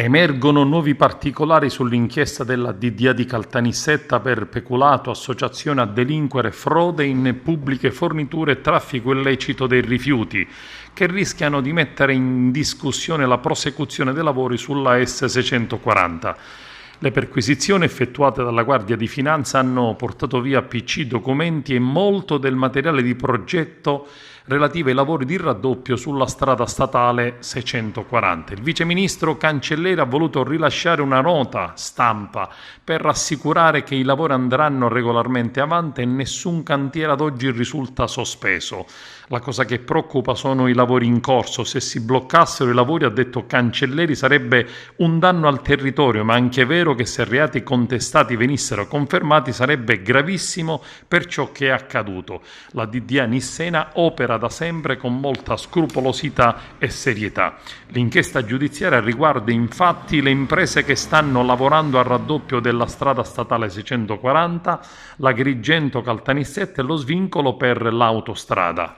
Emergono nuovi particolari sull'inchiesta della DDA di Caltanissetta per peculato, associazione a delinquere, frode in pubbliche forniture e traffico illecito dei rifiuti, che rischiano di mettere in discussione la prosecuzione dei lavori sulla S640. Le perquisizioni effettuate dalla Guardia di Finanza hanno portato via PC, documenti e molto del materiale di progetto relativo ai lavori di raddoppio sulla strada statale 640. Il viceministro Cancelleri ha voluto rilasciare una nota stampa per rassicurare che i lavori andranno regolarmente avanti e nessun cantiere ad oggi risulta sospeso. La cosa che preoccupa sono i lavori in corso. Se si bloccassero i lavori, ha detto Cancelleri, sarebbe un danno al territorio, ma anche è vero che se reati contestati venissero confermati sarebbe gravissimo per ciò che è accaduto. La DDA Nissena opera da sempre con molta scrupolosità e serietà. L'inchiesta giudiziaria riguarda infatti le imprese che stanno lavorando al raddoppio della strada statale 640, l'Agrigento Caltanissetta e lo svincolo per l'autostrada.